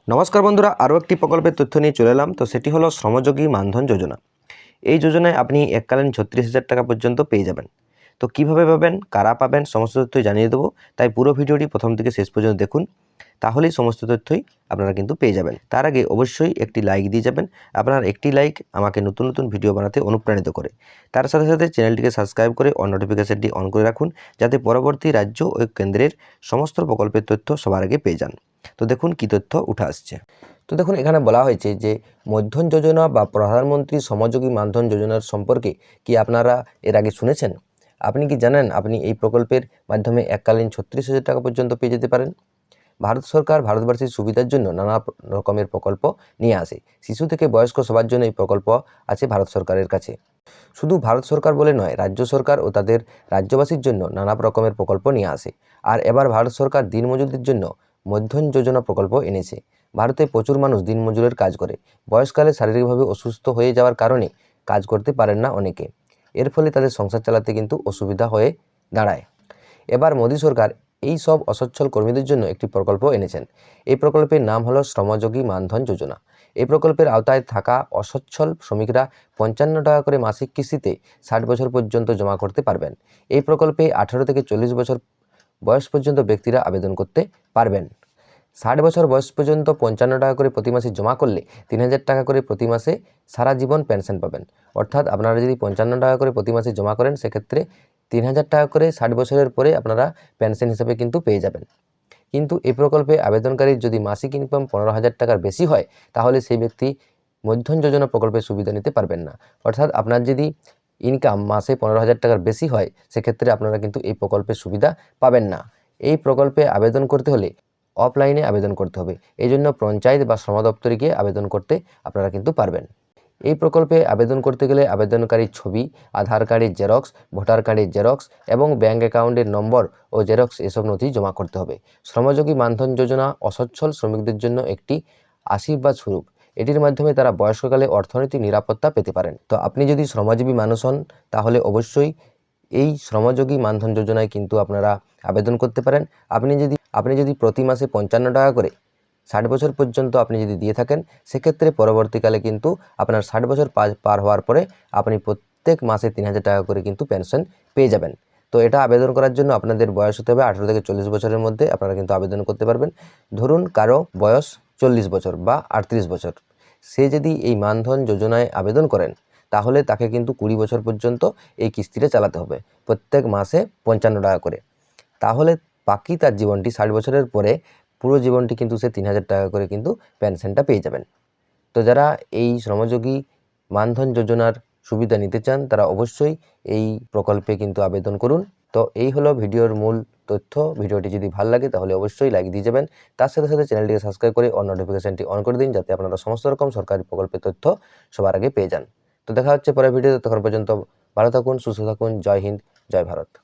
নমস্কার বন্ধুরা, আরও একটি প্রকল্পের তথ্য নিয়ে চলে এলাম। তো সেটি হলো শ্রমযোগী মানধন যোজনা। এই যোজনায় আপনি এককালীন 36,000 টাকা পর্যন্ত পেয়ে যাবেন। তো কিভাবে পাবেন, কারা পাবেন, সমস্ত তথ্যই জানিয়ে দেবো। তাই পুরো ভিডিওটি প্রথম থেকে শেষ পর্যন্ত দেখুন, তাহলেই সমস্ত তথ্যই আপনারা কিন্তু পেয়ে যাবেন। তার আগে অবশ্যই একটি লাইক দিয়ে যাবেন। আপনার একটি লাইক আমাকে নতুন নতুন ভিডিও বানাতে অনুপ্রাণিত করে। তার সাথে সাথে চ্যানেলটিকে সাবস্ক্রাইব করে অন নোটিফিকেশনটি অন করে রাখুন, যাতে পরবর্তী রাজ্য ও কেন্দ্রের সমস্ত প্রকল্পের তথ্য সবার আগে পেয়ে যান। তো দেখুন কী তথ্য উঠে আসছে। তো দেখুন, এখানে বলা হয়েছে যে মধ্যন যোজনা বা প্রধানমন্ত্রী শ্রমযোগী মানধন যোজনার সম্পর্কে কি আপনারা এর আগে শুনেছেন? আপনি কি জানেন আপনি এই প্রকল্পের মাধ্যমে এককালীন 36,000 টাকা পর্যন্ত পেয়ে যেতে পারেন? ভারত সরকার ভারতবাসীর সুবিধার জন্য নানা রকমের প্রকল্প নিয়ে আসে। শিশু থেকে বয়স্ক সবার জন্য এই প্রকল্প আছে ভারত সরকারের কাছে। শুধু ভারত সরকার বলে নয়, রাজ্য সরকার ও তাদের রাজ্যবাসীর জন্য নানা রকমের প্রকল্প নিয়ে আসে। আর এবার ভারত সরকার দিনমজুরদের জন্য মধ্যন যোজনা প্রকল্প এনেছে। ভারতে প্রচুর মানুষ দিনমজুরের কাজ করে। বয়সকালে শারীরিকভাবে অসুস্থ হয়ে যাওয়ার কারণে কাজ করতে পারেন না অনেকে। এর ফলে তাদের সংসার চালাতে কিন্তু অসুবিধা হয়ে দাঁড়ায়। এবার মোদী সরকার এই সব অসচ্ছল কর্মীদের জন্য একটি প্রকল্প এনেছেন। এই প্রকল্পের নাম হলো শ্রমযোগী মানধন যোজনা। এই প্রকল্পের আওতায় থাকা অসচ্ছল শ্রমিকরা 55 টাকা করে মাসিক কিস্তিতে 60 বছর পর্যন্ত জমা করতে পারবেন। এই প্রকল্পে 18 থেকে 40 বছর বয়স পর্যন্ত ব্যক্তিরা আবেদন করতে পারবেন। 60 বছর বয়স পর্যন্ত 55 টাকা করে প্রতি মাসে জমা করলে 3,000 টাকা করে প্রতি মাসে সারা জীবন পেনশন পাবেন। অর্থাৎ আপনারা যদি 55 টাকা করে প্রতি মাসে জমা করেন, সেক্ষেত্রে 3,000 টাকা করে 60 বছরের পরে আপনারা পেনশন হিসেবে কিন্তু পেয়ে যাবেন। কিন্তু এই প্রকল্পে আবেদনকারীর যদি মাসিক ইনকাম 15,000 টাকার বেশি হয়, তাহলে সেই ব্যক্তি মধ্যন যোজনা প্রকল্পের সুবিধা নিতে পারবেন না। অর্থাৎ আপনার যদি ইনকাম মাসে 15,000 টাকার বেশি হয়, সেক্ষেত্রে আপনারা কিন্তু এই প্রকল্পের সুবিধা পাবেন না। এই প্রকল্পে আবেদন করতে হলে অফলাইনে আবেদন করতে হবে। এই জন্য পঞ্চায়েত বা শ্রম দপ্তরে গিয়ে আবেদন করতে আপনারা কিন্তু পারবেন। এই প্রকল্পে আবেদন করতে গেলে আবেদনকারীর ছবি, আধার কার্ডের জেরক্স, ভোটার কার্ডের জেরক্স এবং ব্যাঙ্ক অ্যাকাউন্টের নম্বর ও জেরক্স এসব নথি জমা করতে হবে। শ্রমযোগী মানধন যোজনা অসচ্ছল শ্রমিকদের জন্য একটি আশীর্বাদ স্বরূপ। এটির মাধ্যমে তারা বয়স্ককালে অর্থনৈতিক নিরাপত্তা পেতে পারেন। তো আপনি যদি শ্রমজীবী মানুষ হন, তাহলে অবশ্যই এই শ্রমযোগী মানধন যোজনায় কিন্তু আপনারা আবেদন করতে পারেন। আপনি যদি প্রতি মাসে 55 টাকা করে 60 বছর পর্যন্ত আপনি যদি দিয়ে থাকেন, সেক্ষেত্রে পরবর্তীকালে কিন্তু আপনার 60 বছর পার হওয়ার পরে আপনি প্রত্যেক মাসে 3,000 টাকা করে কিন্তু পেনশন পেয়ে যাবেন। তো এটা আবেদন করার জন্য আপনাদের বয়স হতে হবে 18 থেকে 40 বছরের মধ্যে আপনারা কিন্তু আবেদন করতে পারবেন। ধরুন কারো বয়স 40 বছর বা 38 বছর, সে যদি এই মানধন যোজনায় আবেদন করেন, তাহলে তাকে কিন্তু 20 বছর পর্যন্ত এই কিস্তিটা চালাতে হবে, প্রত্যেক মাসে 55 টাকা করে। তাহলে বাকি তার জীবনটি 60 বছরের পরে পুরো জীবনটি কিন্তু সে 3,000 টাকা করে কিন্তু পেনশনটা পেয়ে যাবেন। তো যারা এই শ্রমযোগী মানধন যোজনার সুবিধা নিতে চান, তারা অবশ্যই এই প্রকল্পে কিন্তু আবেদন করুন। তো এই হলো ভিডিওর মূল তথ্য। ভিডিওটি যদি ভালো লাগে তাহলে অবশ্যই লাইক দিয়ে যাবেন। তার সাথে সাথে চ্যানেলটিকে সাবস্ক্রাইব করে অন নোটিফিকেশনটি অন করে দিন, যাতে আপনারা সমস্ত রকম সরকারি প্রকল্পের তথ্য সবার আগে পেয়ে যান। তো দেখা হচ্ছে পরের ভিডিওতে। তখন পর্যন্ত ভালো থাকুন, সুস্থ থাকুন। জয় হিন্দ, জয় ভারত।